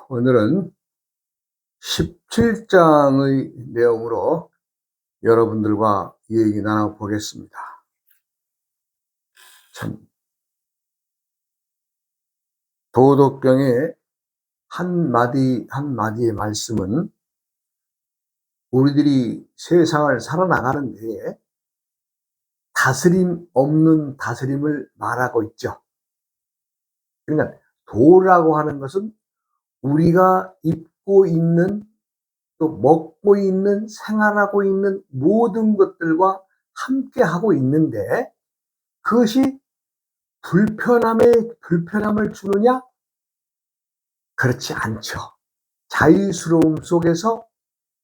오늘은 17장의 내용으로 여러분들과 얘기 나눠보겠습니다. 참, 도덕경의 한마디의 말씀은 우리들이 세상을 살아나가는 데에 다스림 없는 다스림을 말하고 있죠. 그러니까 도라고 하는 것은 우리가 입고 있는, 또 먹고 있는, 생활하고 있는 모든 것들과 함께 하고 있는데, 그것이 불편함을 주느냐? 그렇지 않죠. 자유스러움 속에서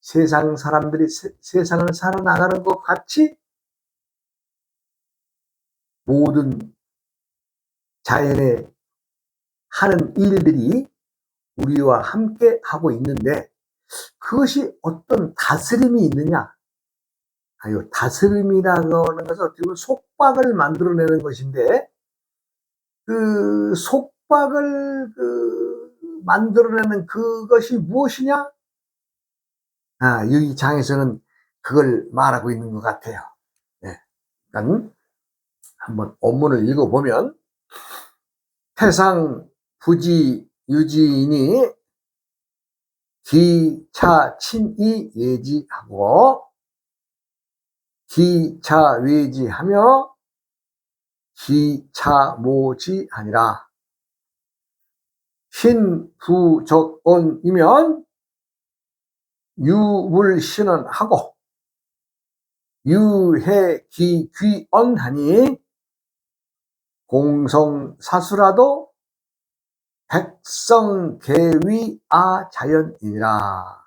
세상 사람들이 세상을 살아나가는 것 같이 모든 자연의 하는 일들이 우리와 함께 하고 있는데, 그것이 어떤 다스림이 있느냐? 다스림이라고 하는 것은 어떻게 보면 속박을 만들어내는 것인데, 그 속박을 만들어내는 그것이 무엇이냐? 여기 장에서는 그걸 말하고 있는 것 같아요. 네. 그러니까 한번 원문을 읽어보면, 태상 부지 유지인이 기차 친이 예지하고 기차 외지하며 기차 모지하니라. 신부적언이면 유불신언하고 유해기귀언하니 공성사수라도 백성계위아 자연이니라.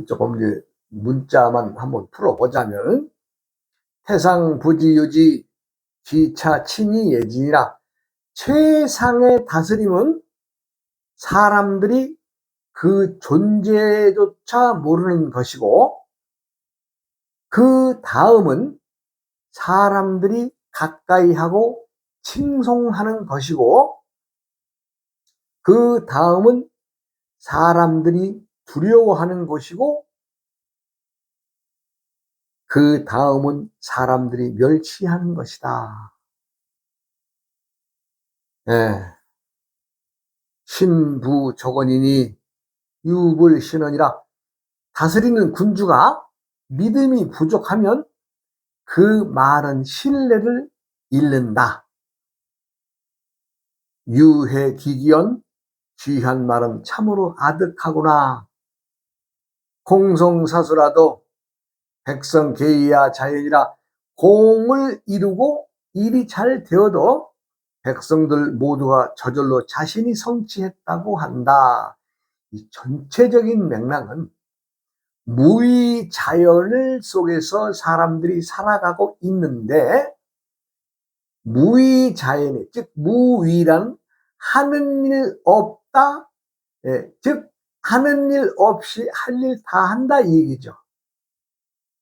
조금 이제 문자만 한번 풀어보자면, 태상부지유지 기차친이예지니라. 최상의 다스림은 사람들이 그 존재조차 모르는 것이고, 그 다음은 사람들이 가까이 하고 칭송하는 것이고, 그 다음은 사람들이 두려워하는 것이고, 그 다음은 사람들이 멸시하는 것이다. 신부적언이니 유불신언이라. 다스리는 군주가 믿음이 부족하면 그 말은 신뢰를 잃는다. 유해기기언, 귀한 말은 참으로 아득하구나. 공성사수라도 백성계의야 자연이라. 공을 이루고 일이 잘 되어도 백성들 모두가 저절로 자신이 성취했다고 한다. 이 전체적인 맥락은 무위자연 속에서 사람들이 살아가고 있는데, 무위자연이, 즉 무위란 하는 일 없다, 즉 하는 일 없이 할 일 다 한다 이 얘기죠.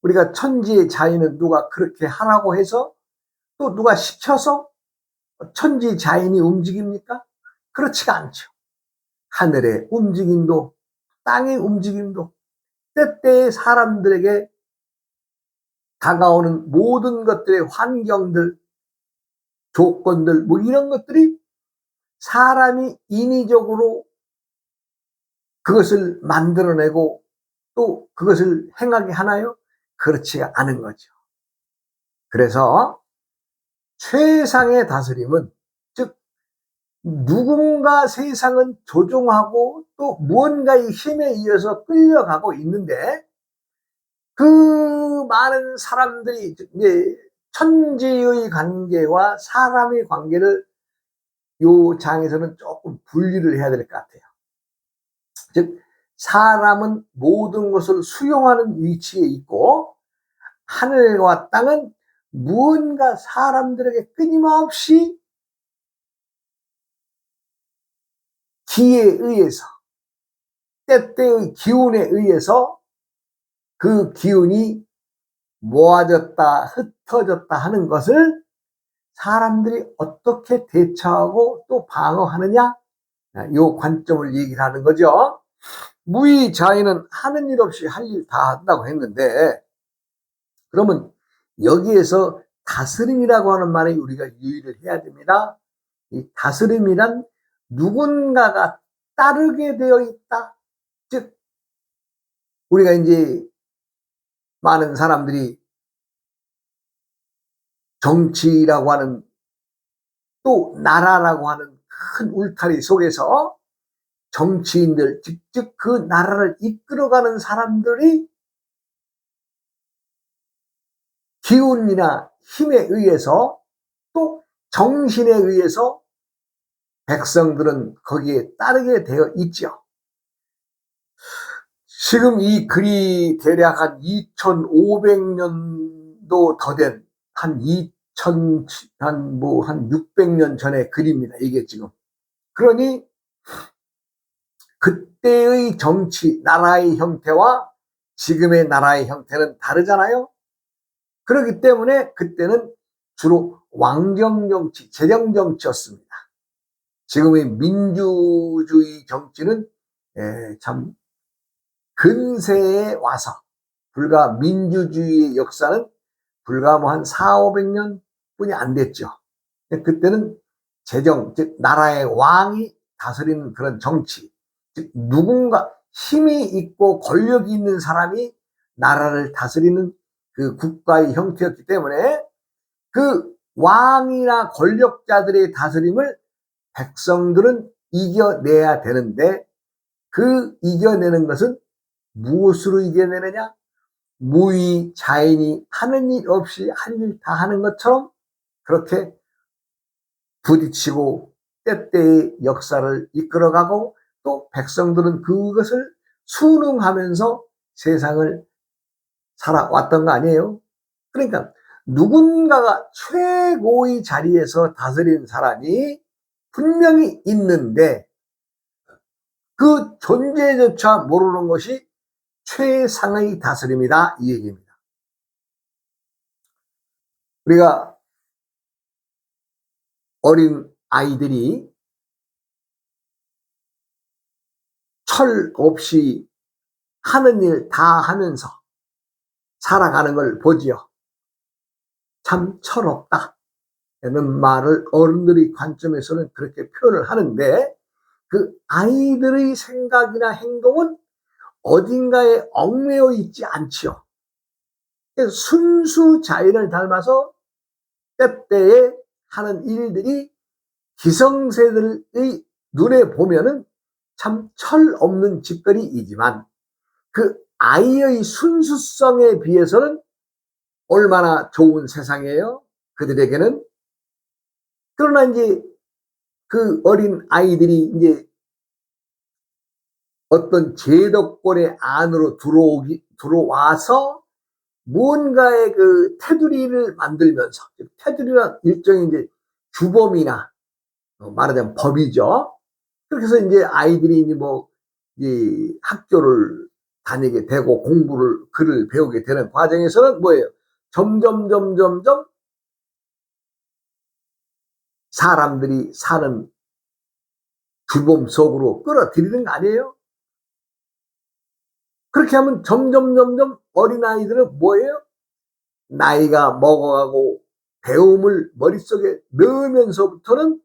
우리가 천지의 자연은 누가 그렇게 하라고 해서, 또 누가 시켜서 천지 자연이 움직입니까? 그렇지가 않죠. 하늘의 움직임도, 땅의 움직임도, 때때에 사람들에게 다가오는 모든 것들의 환경들, 조건들, 이런 것들이 사람이 인위적으로 그것을 만들어내고 또 그것을 행하게 하나요? 그렇지가 않은 거죠. 그래서 최상의 다스림은, 즉 누군가 세상은 조종하고 또 무언가의 힘에 의해서 끌려가고 있는데, 그 많은 사람들이 이제 천지의 관계와 사람의 관계를 요 장에서는 조금 분리를 해야 될 것 같아요. 즉 사람은 모든 것을 수용하는 위치에 있고, 하늘과 땅은 무언가 사람들에게 끊임없이 기에 의해서, 때때의 기운에 의해서 그 기운이 모아졌다 흩어졌다 하는 것을 사람들이 어떻게 대처하고 또 방어하느냐, 요 관점을 얘기를 하는 거죠. 무의자의는 하는 일 없이 할 일 다 한다고 했는데, 그러면 여기에서 다스림이라고 하는 말에 우리가 유의를 해야 됩니다. 이 다스림이란 누군가가 따르게 되어 있다. 즉, 우리가 이제 많은 사람들이 정치라고 하는 또 나라라고 하는 큰 울타리 속에서 정치인들, 즉 그 나라를 이끌어가는 사람들이 기운이나 힘에 의해서 또 정신에 의해서 백성들은 거기에 따르게 되어 있죠. 지금 이 글이 대략 한 2500년도 더 된 한 600년 전의 글입니다. 이게 지금. 그러니 그때의 정치, 나라의 형태와 지금의 나라의 형태는 다르잖아요. 그렇기 때문에 그때는 주로 왕정정치, 재정정치였습니다. 지금의 민주주의 정치는 참 근세에 와서 불과 민주주의의 역사는 불과 뭐 한 400~500년 뿐이 안 됐죠. 그때는 재정, 즉 나라의 왕이 다스리는 그런 정치, 즉 누군가 힘이 있고 권력이 있는 사람이 나라를 다스리는 그 국가의 형태였기 때문에 그 왕이나 권력자들의 다스림을 백성들은 이겨내야 되는데, 그 이겨내는 것은 무엇으로 이겨내느냐? 무의자인이 하는 일 없이 할 일 다 하는 것처럼 그렇게 부딪히고 때때의 역사를 이끌어가고, 또 백성들은 그것을 순응하면서 세상을 살아왔던 거 아니에요? 그러니까 누군가가 최고의 자리에서 다스리는 사람이 분명히 있는데 그 존재조차 모르는 것이 최상의 다스림이다, 이 얘기입니다. 우리가 어린 아이들이 철 없이 하는 일 다 하면서 살아가는 걸 보지요. 참 철없다 라는 말을 어른들의 관점에서는 그렇게 표현을 하는데, 그 아이들의 생각이나 행동은 어딘가에 얽매여 있지 않지요. 순수 자연을 닮아서 때때에 하는 일들이 기성세들의 눈에 보면은 참 철없는 짓거리이지만 그 아이의 순수성에 비해서는 얼마나 좋은 세상이에요, 그들에게는. 그러나 이제 그 어린 아이들이 이제 어떤 제도권의 안으로 들어와서 무언가의 그 테두리를 만들면서, 테두리란 일종의 이제 규범이나 말하자면 법이죠. 그렇게 해서 이제 아이들이 이제 뭐 이 학교를 다니게 되고 글을 배우게 되는 과정에서는 뭐예요? 점점 사람들이 사는 규범 속으로 끌어들이는 거 아니에요? 그렇게 하면 점점 어린아이들은 뭐예요? 나이가 먹어가고 배움을 머릿속에 넣으면서부터는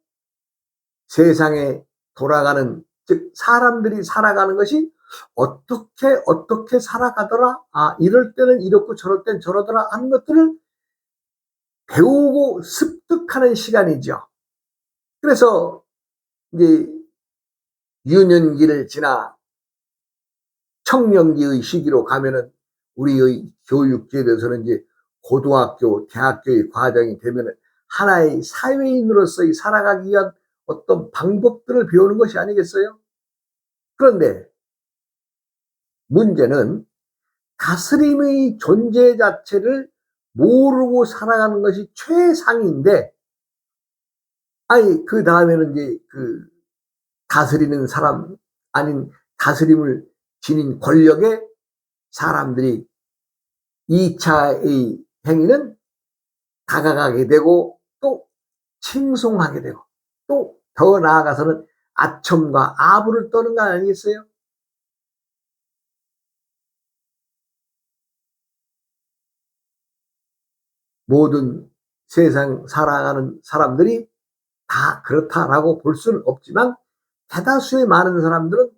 세상에 돌아가는, 즉 사람들이 살아가는 것이 어떻게 살아가더라, 이럴 때는 이렇고 저럴 땐 저러더라 하는 것들을 배우고 습득하는 시간이죠. 그래서 이제 유년기를 지나 청년기의 시기로 가면은 우리의 교육제도에서는 이제 고등학교, 대학교의 과정이 되면은 하나의 사회인으로서의 살아가기 위한 어떤 방법들을 배우는 것이 아니겠어요? 그런데 문제는 다스림의 존재 자체를 모르고 살아가는 것이 최상인데, 그 다음에는 이제 그 다스리는 사람, 아닌 다스림을 지닌 권력에 사람들이 2차의 행위는 다가가게 되고 또 칭송하게 되고 또 더 나아가서는 아첨과 아부를 떠는 거 아니겠어요? 모든 세상 살아가는 사람들이 다 그렇다라고 볼 수는 없지만 대다수의 많은 사람들은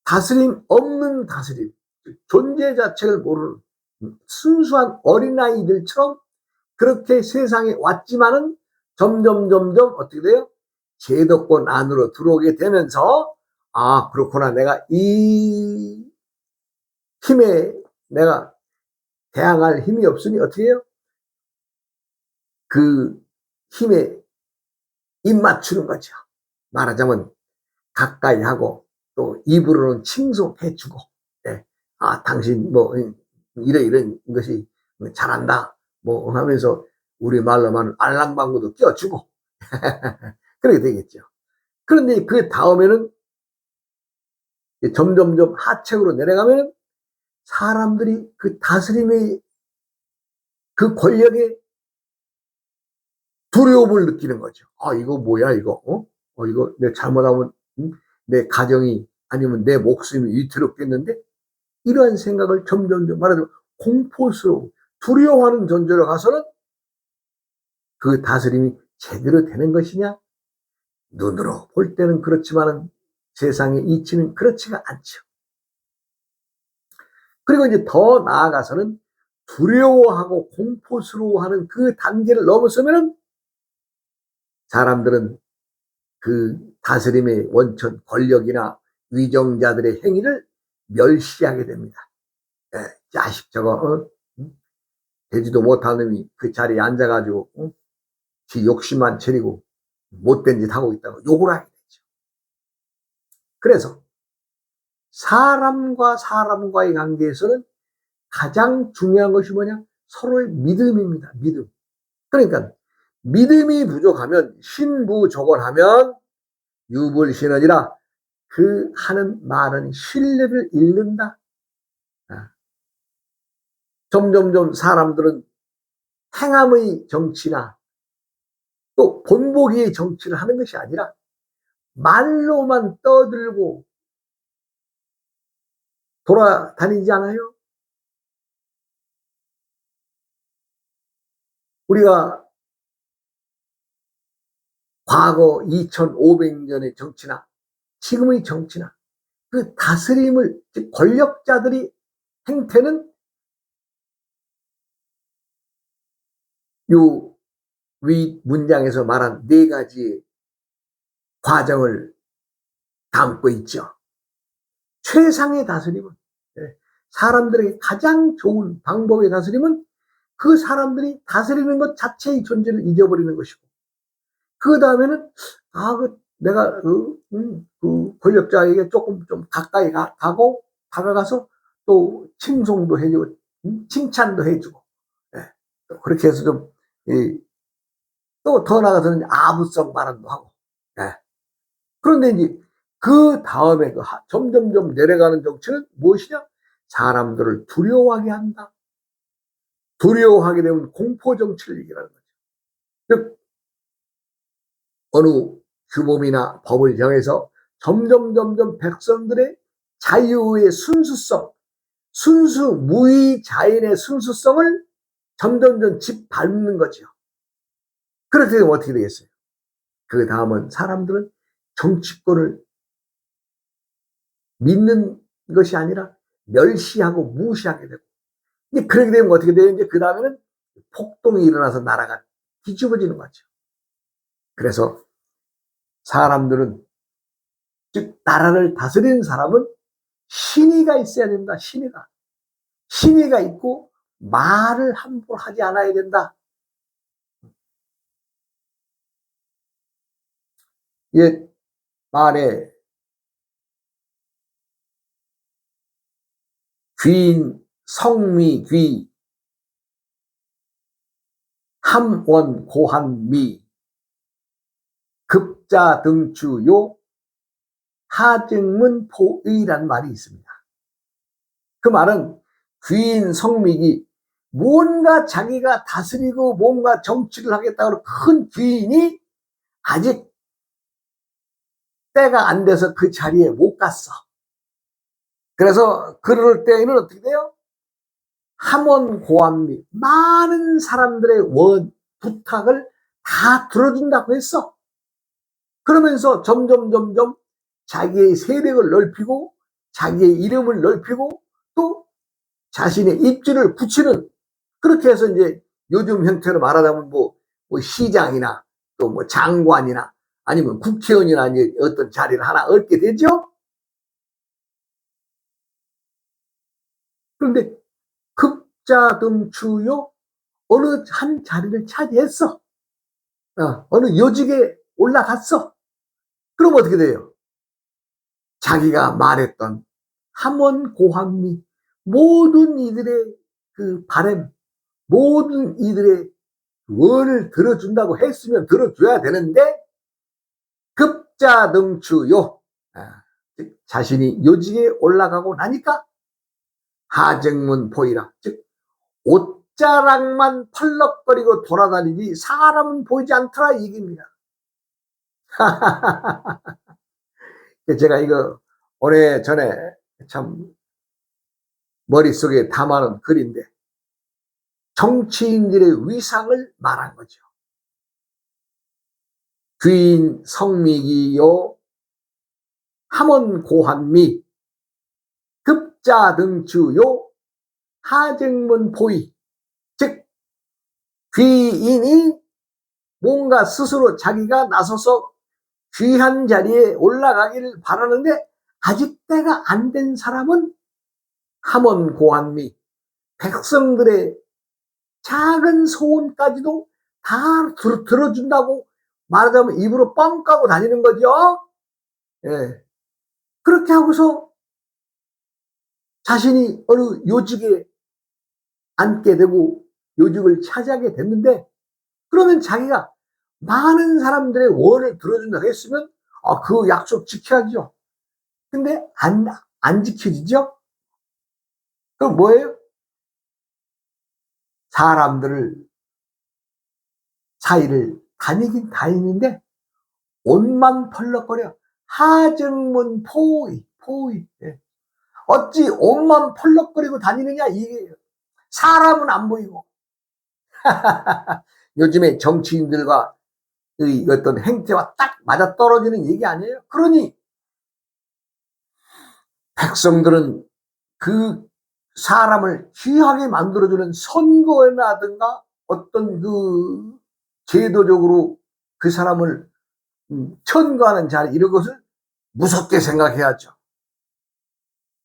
다스림 없는 다스림, 존재 자체를 모르는 순수한 어린아이들처럼 그렇게 세상에 왔지만은 점점 어떻게 돼요? 제도권 안으로 들어오게 되면서 아 그렇구나 내가 이 힘에 내가 대항할 힘이 없으니 어떻게 해요? 그 힘에 입 맞추는 거죠. 말하자면 가까이 하고 또 입으로는 칭송해 주고 네. 아 당신 뭐 이런 것이 잘한다 뭐 하면서 우리 말로만 알랑방구도 껴주고 그렇게 되겠죠. 그런데 그 다음에는 점점점 하층으로 내려가면 사람들이 그 다스림의 그 권력에 두려움을 느끼는 거죠. 아 이거 뭐야 이거 이거 내 잘못하면 내 가정이 아니면 내 목숨이 위태롭겠는데 이러한 생각을 점점점 말하자면 공포스러워 두려워하는 존재로 가서는 그 다스림이 제대로 되는 것이냐? 눈으로 볼 때는 그렇지만은 세상의 이치는 그렇지가 않죠. 그리고 이제 더 나아가서는 두려워하고 공포스러워하는 그 단계를 넘어서면은 사람들은 그 다스림의 원천 권력이나 위정자들의 행위를 멸시하게 됩니다. 자식 저거 되지도 못한 놈이 그 자리에 앉아가지고 지 욕심만 차리고 못된 짓 하고 있다고 욕을 하게 되죠. 그래서 사람과 사람과의 관계에서는 가장 중요한 것이 뭐냐? 서로의 믿음입니다. 믿음. 그러니까 믿음이 부족하면 신부조건하면 유불신언이라 그 하는 말은 신뢰를 잃는다. 점점점 사람들은 행함의 정치나 또 본보기의 정치를 하는 것이 아니라 말로만 떠들고 돌아다니지 않아요? 우리가 과거 2500년의 정치나 지금의 정치나 그 다스림을 즉 권력자들이 행태는 요 위 문장에서 말한 네 가지의 과정을 담고 있죠. 최상의 다스림은 사람들에게 가장 좋은 방법의 다스림은 그 사람들이 다스리는 것 자체의 존재를 잊어버리는 것이고 그 다음에는 내가 그 권력자에게 조금 좀 가까이 가고 다가가서 또 칭송도 해주고 칭찬도 해주고 그렇게 해서 좀 또 더 나아가서는 아부성 발언도 하고 그런데 이제 그 다음에 그 점점점 내려가는 정치는 무엇이냐? 사람들을 두려워하게 한다. 두려워하게 되면 공포 정치를 얘기하는 거죠. 즉 어느 규범이나 법을 정해서 점점 백성들의 자유의 순수성, 순수 무의 자인의 순수성을 점점점 짓밟는 거죠. 그렇게 되면 어떻게 되겠어요? 그 다음은 사람들은 정치권을 믿는 것이 아니라 멸시하고 무시하게 되고 이제 그렇게 되면 어떻게 돼요? 이제 그 다음에는 폭동이 일어나서 나라가 뒤집어지는 거죠. 그래서 사람들은 즉 나라를 다스리는 사람은 신의가 있어야 된다. 신의가 있고 말을 함부로 하지 않아야 된다. 옛 말에 귀인 성미귀 함원 고한미 급자등추요 하증문 포의란 말이 있습니다. 그 말은 귀인 성미기 뭔가 자기가 다스리고 뭔가 정치를 하겠다고 큰 귀인이 아직 때가 안 돼서 그 자리에 못 갔어. 그래서 그럴 때에는 어떻게 돼요? 함원고함리 많은 사람들의 부탁을 다 들어준다고 했어. 그러면서 점점 자기의 세력을 넓히고 자기의 이름을 넓히고 또 자신의 입지를 붙이는, 그렇게 해서 이제 요즘 형태로 말하자면 뭐 시장이나 또 뭐 장관이나 아니면 국회의원이나 이제 어떤 자리를 하나 얻게 되죠. 그런데 급자등추요 어느 한 자리를 차지했어. 어느 요직에 올라갔어. 그럼 어떻게 돼요? 자기가 말했던 함원고함리 모든 이들의 그 바램, 모든 이들의 원을 들어준다고 했으면 들어줘야 되는데 급자등추요, 자신이 요직에 올라가고 나니까 하정문 보이라, 즉 옷자락만 펄럭거리고 돌아다니지 사람은 보이지 않더라 이 얘기입니다. 제가 이거 오래전에 참 머릿속에 담아놓은 글인데 정치인들의 위상을 말한 거죠. 귀인 성미기요 함원고한미 급자등추요 하정문 보이, 즉 귀인이 뭔가 스스로 자기가 나서서 귀한 자리에 올라가기를 바라는데 아직 때가 안 된 사람은 함원고한미 백성들의 작은 소원까지도 다 들어준다고 말하자면 입으로 뻥 까고 다니는 거죠. 예. 그렇게 하고서 자신이 어느 요직에 앉게 되고 요직을 차지하게 됐는데, 그러면 자기가 많은 사람들의 원을 들어준다고 했으면 그 약속 지켜야죠. 근데 안 지켜지죠? 그럼 뭐예요? 사람들을 사이를 다니긴 다니는데 옷만 펄럭거려. 하정문 포의. 예. 어찌 옷만 펄럭거리고 다니느냐 이게, 사람은 안 보이고. 요즘에 정치인들과 이 어떤 행태와 딱 맞아떨어지는 얘기 아니에요? 그러니 백성들은 그 사람을 귀하게 만들어주는 선거라든가 어떤 그 제도적으로 그 사람을 천거하는 자리, 이런 것을 무섭게 생각해야죠.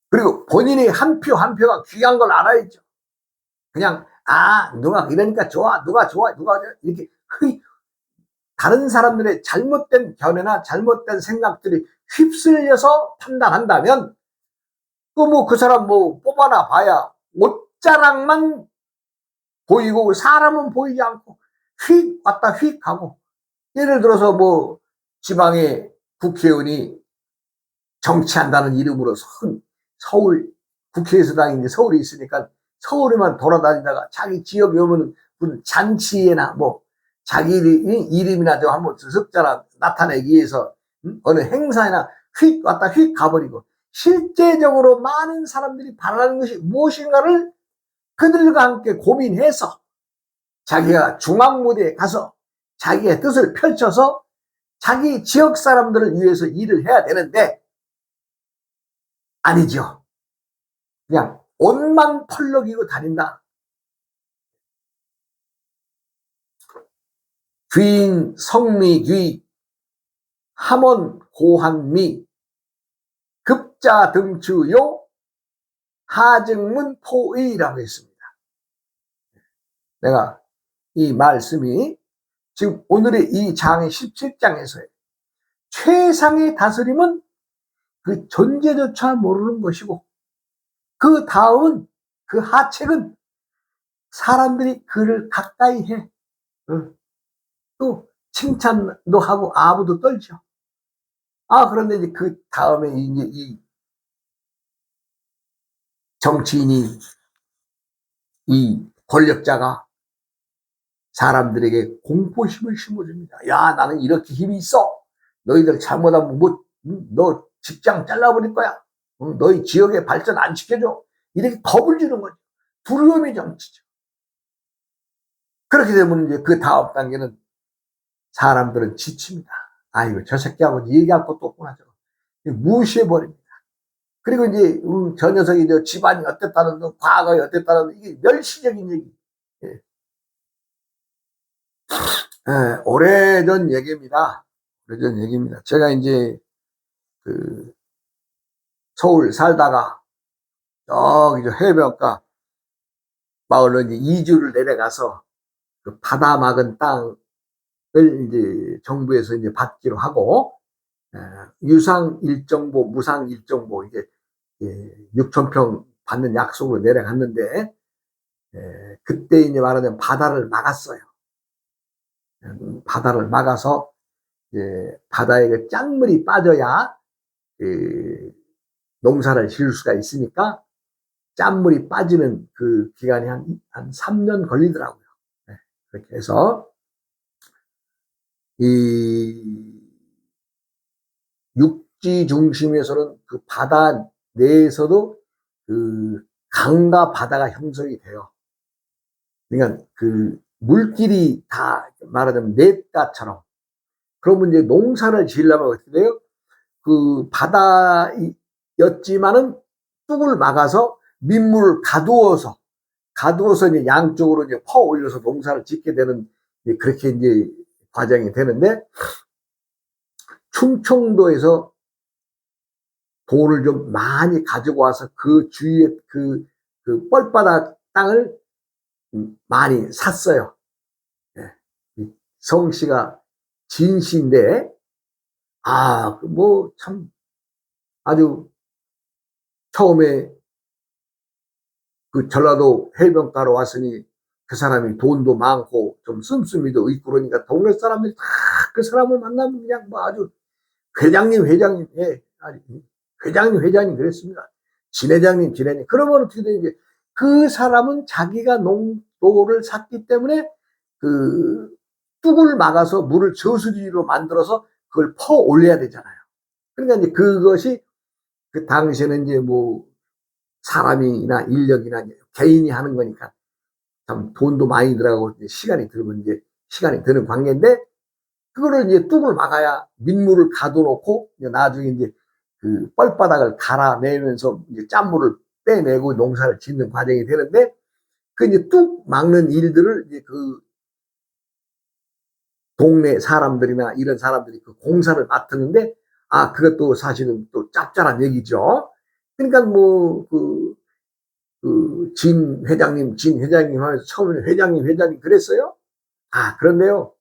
그리고 본인이 한 표 한 표가 귀한 걸 알아야죠. 그냥 누가 이러니까 좋아, 누가 좋아, 누가 이렇게 다른 사람들의 잘못된 견해나 잘못된 생각들이 휩쓸려서 판단한다면 그 사람 뽑아놔 봐야 옷자락만 보이고 사람은 보이지 않고 휙 왔다 휙 가고, 예를 들어서 지방의 국회의원이 정치한다는 이름으로 서울 국회에서 당연히 서울에 있으니까 서울에만 돌아다니다가 자기 지역에 오면 무슨 잔치에나 자기 이름이나 좀 한번 석자나 나타내기 위해서 어느 행사나 휙 왔다 휙 가버리고, 실제적으로 많은 사람들이 바라는 것이 무엇인가를 그들과 함께 고민해서 자기가 중앙무대에 가서 자기의 뜻을 펼쳐서 자기 지역 사람들을 위해서 일을 해야 되는데 아니죠. 그냥 옷만 펄럭이고 다닌다. 귀인 성미귀 함원 고한미 급자등추요 하정문 포의라고 했습니다. 내가 이 말씀이 지금 오늘의 이 장의 17장에서의 최상의 다스림은 그 존재조차 모르는 것이고, 그 다음은 그 하책은 사람들이 그를 가까이 해. 또 칭찬도 하고 아부도 떨죠. 그런데 이제 그 다음에 이제 이 정치인이, 이 권력자가 사람들에게 공포심을 심어줍니다. 야, 나는 이렇게 힘이 있어. 너희들 잘못하면 너 직장 잘라버릴 거야. 너희 지역에 발전 안 시켜줘. 이렇게 겁을 주는 거죠. 두려움의 정치죠. 그렇게 되면 이제 그 다음 단계는 사람들은 지칩니다. 아이고, 저 새끼하고 얘기할 것도 없구나. 저거. 무시해버립니다. 그리고 이제, 저 녀석이 집안이 어땠다는 둥, 과거에 어땠다는 둥, 이게 멸시적인 얘기. 예. 예, 오래전 얘기입니다. 오래전 얘기입니다. 제가 이제, 서울 살다가, 저기 해변가 마을로 이제 이주를 내려가서, 그 바다 막은 땅을 이제 정부에서 이제 받기로 하고, 유상 일정보, 무상 일정보, 이게 6,000평 받는 약속으로 내려갔는데, 그때 이제 말하자면 바다를 막았어요. 바다를 막아서, 바다에 그 짠물이 빠져야, 농사를 지을 수가 있으니까, 짠물이 빠지는 그 기간이 한 3년 걸리더라고요. 그렇게 해서, 이 육지 중심에서는 그 바다 내에서도 그 강과 바다가 형성이 돼요. 그러니까 그 물길이 다 말하자면 냇가처럼. 그러면 이제 농사를 지으려면 어떻게 돼요? 그 바다였지만은 뚝을 막아서 민물을 가두어서 이제 양쪽으로 이제 퍼 올려서 농사를 짓게 되는, 그렇게 이제 과정이 되는데, 충청도에서 돈을 좀 많이 가지고 와서 그 주위에 그 뻘바닥 땅을 많이 샀어요. 성씨가 진씨인데, 참 아주 처음에 그 전라도 해변가로 왔으니 그 사람이 돈도 많고 좀 씀씀이도 있고 그러니까 동네 사람들이 다 그 사람을 만나면 그냥 아주 회장님, 예, 회장님 그랬습니다. 진회장님. 그러면 어떻게 되는지, 그 사람은 자기가 농도를 샀기 때문에 그 뚝을 막아서 물을 저수지로 만들어서 그걸 퍼 올려야 되잖아요. 그러니까 이제 그것이 그 당시에는 이제 사람이나 인력이나 개인이 하는 거니까 참 돈도 많이 들어가고 시간이 들면 이제 시간이 드는 관계인데, 그거를 이제 뚝을 막아야 민물을 가둬놓고 나중에 이제 그 뻘바닥을 갈아내면서 이제 짠물을 빼내고 농사를 짓는 과정이 되는데, 그 이제 뚝 막는 일들을 이제 그 동네 사람들이나 이런 사람들이 그 공사를 맡았는데, 그것도 사실은 또 짭짤한 얘기죠. 그러니까 진 회장님 하면서 처음에는 회장님 그랬어요. 그런데요.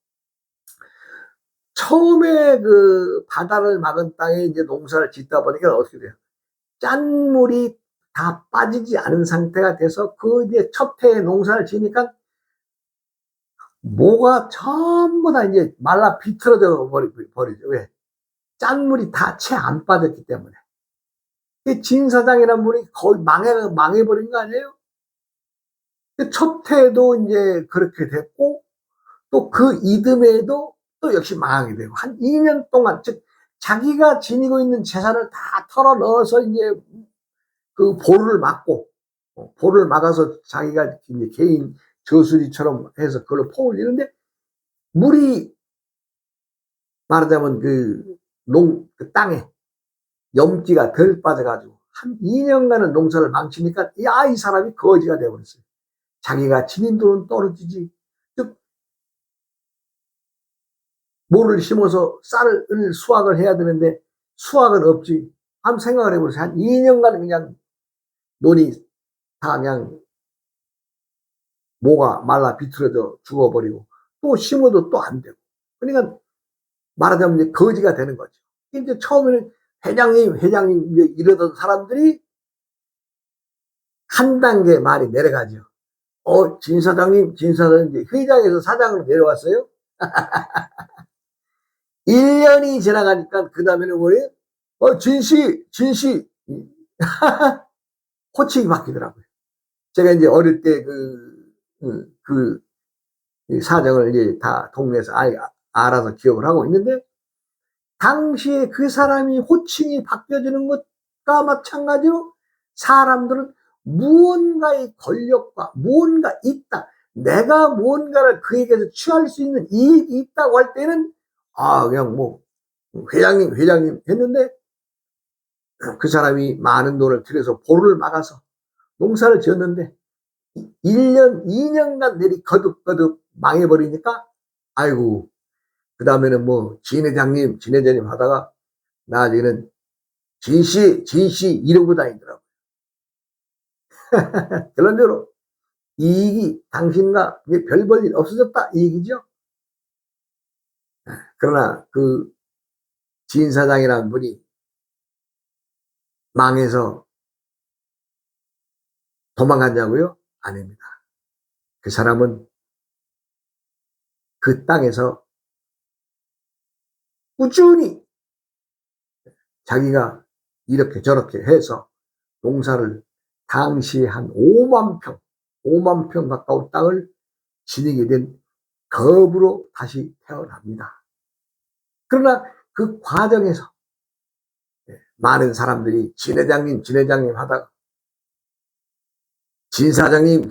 처음에 그 바다를 막은 땅에 이제 농사를 짓다 보니까 어떻게 돼요? 짠물이 다 빠지지 않은 상태가 돼서 그 이제 첫 해에 농사를 지니까 뭐가 전부 다 이제 말라 비틀어져 버리죠. 왜? 짠물이 다 채 안 빠졌기 때문에. 진 사장이라는 분이 거의 망해버린 거 아니에요? 첫 해도 이제 그렇게 됐고, 또 그 이듬해에도 또 역시 망하게 되고, 한 2년 동안, 즉, 자기가 지니고 있는 재산을 다 털어 넣어서 이제 그 볼을 막아서 자기가 이제 개인 저수지처럼 해서 그걸로 퍼 올리는데, 물이 말하자면 그 땅에 염기가 덜 빠져가지고 한 2년간은 농사를 망치니까 이 사람이 거지가 되어버렸어요. 자기가 지닌 돈은 떨어지지. 즉, 모를 심어서 쌀을 수확을 해야 되는데 수확은 없지. 한번 생각을 해보세요. 한 2년간 그냥 논이 다 그냥 모가 말라 비틀어져 죽어버리고, 또 심어도 또 안 되고. 그러니까 말하자면 이제 거지가 되는 거죠. 이제 처음에는 회장님 이러던 사람들이 한 단계 말이 내려가죠. 진 사장님 이제 회장에서 사장으로 내려왔어요. 1년이 지나가니까 그 다음에는 뭐예요? 진씨 호칭이 바뀌더라고요. 제가 이제 어릴 때 이 사정을 이제 다 동네에서 알아서 기억을 하고 있는데, 당시에 그 사람이 호칭이 바뀌어지는 것과 마찬가지로 사람들은 무언가의 권력과 무언가 있다, 내가 무언가를 그에게서 취할 수 있는 이익이 있다고 할 때는 그냥 뭐 회장님 했는데, 그 사람이 많은 돈을 들여서 보를 막아서 농사를 지었는데 1년 2년간 내리 거듭거듭 망해버리니까, 아이고, 그 다음에는 뭐 진회장님 하다가 나중에는 진씨 이러고 다니더라고요. 결론적으로 이익이 당신과 별 볼 일 없어졌다 이 얘기죠. 그러나 그 진 사장이라는 분이 망해서 도망갔냐고요? 아닙니다. 그 사람은 그 땅에서 꾸준히 자기가 이렇게 저렇게 해서 농사를, 당시에 한 5만 평 가까운 땅을 지니게 된 거부로 다시 태어납니다. 그러나 그 과정에서 많은 사람들이 진 회장님 하다가 진 사장님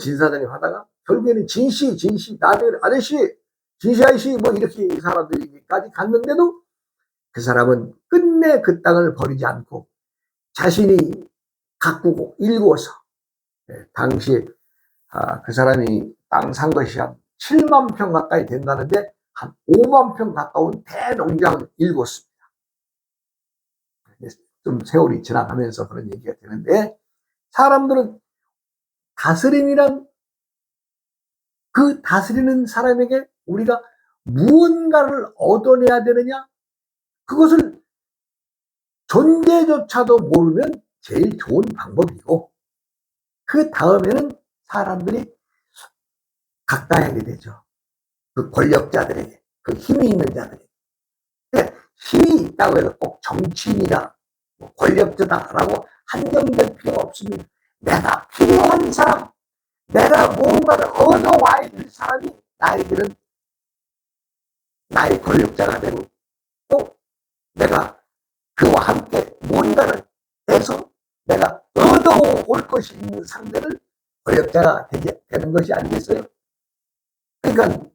하다가 결국에는 진씨 나중에 아저씨 진씨 아저씨 뭐 이렇게 사람들이까지 갔는데도 그 사람은 끝내 그 땅을 버리지 않고 자신이 가꾸고 일구어서, 당시에 그 사람이 땅 산 것이 한 7만 평 가까이 된다는데 한 5만 평 가까운 대농장을 일궜습니다. 좀 세월이 지나가면서 그런 얘기가 되는데, 사람들은 다스림이란, 그 다스리는 사람에게 우리가 무언가를 얻어내야 되느냐, 그것을 존재조차도 모르면 제일 좋은 방법이고, 그 다음에는 사람들이 가까이 하게 되죠. 그 권력자들에게, 그 힘이 있는 자들에게. 힘이 있다고 해서 꼭 정치인이다, 권력자다라고 한정될 필요가 없습니다. 내가 필요한 사람, 내가 무언가를 얻어와야 될 사람이 나에게는 나의 권력자가 되고, 또 내가 그와 함께 무언가를 해서 내가 얻어올 것이 있는 상대를 권력자가 되는 것이 아니겠어요? 그러니까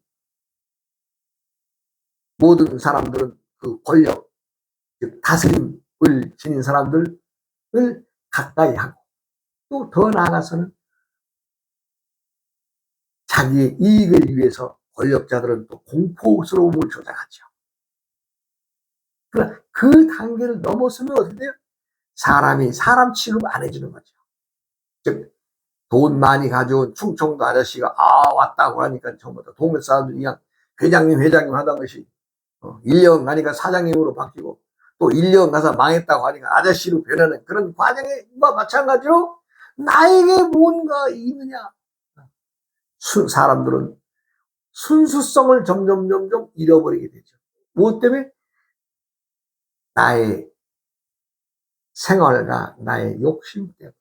모든 사람들은 그 권력, 즉 다스림을 지닌 사람들을 가까이 하고, 또 더 나아가서는 자기의 이익을 위해서 권력자들은 또 공포스러움을 조장하죠. 그러나 그 단계를 넘어서면 어떻게 돼요? 사람이 사람 취급 안 해주는 거죠. 즉, 돈 많이 가져온 충청도 아저씨가 왔다고 하니까 전부 다 동네 사람들이 그냥 회장님 하던 것이 1년 가니까 사장님으로 바뀌고, 또 1년 가서 망했다고 하니까 아저씨로 변하는 그런 과정과 마찬가지로 나에게 뭔가 있느냐, 사람들은 순수성을 점점 잃어버리게 되죠. 무엇 때문에? 나의 생활과 나의 욕심 때문에,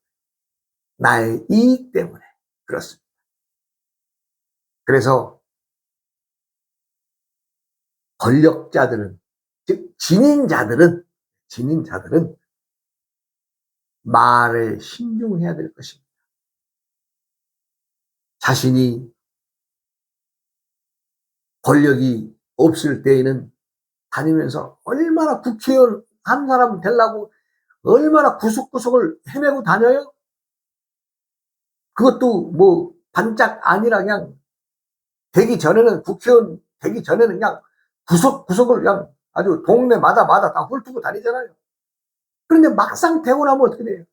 나의 이익 때문에 그렇습니다. 그래서 권력자들은, 즉 지닌자들은 말에 신중해야 될 것입니다. 자신이 권력이 없을 때에는 다니면서 얼마나 국회의원 한 사람 되려고 얼마나 구석구석을 헤매고 다녀요? 그것도 뭐 반짝 아니라 그냥 국회의원 되기 전에는 그냥 구석구석을 그냥 아주 동네마다 다 훑고 다니잖아요. 그런데 막상 되고 나면 어떻게 돼요?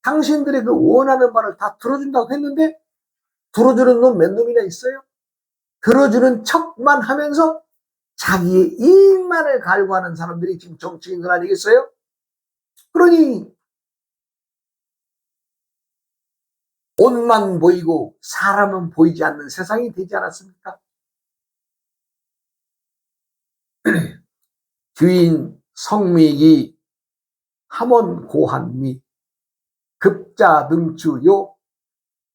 당신들의 그 원하는 말을 다 들어준다고 했는데 들어주는 놈 몇 놈이나 있어요? 들어주는 척만 하면서 자기의 이익만을 갈구하는 사람들이 지금 정치인들 아니겠어요? 그러니 옷만 보이고 사람은 보이지 않는 세상이 되지 않았습니까? 귀인 성미기 함원 고한미 급자 능추요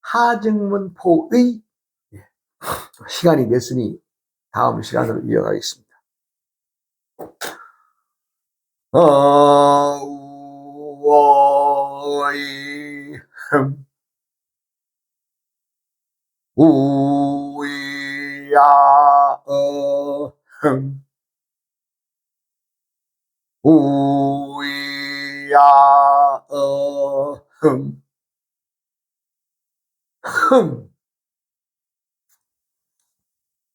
하증문포의 시간이 됐으니 다음 시간으로 이어가겠습니다. 어우어이 우이야 우이야 흠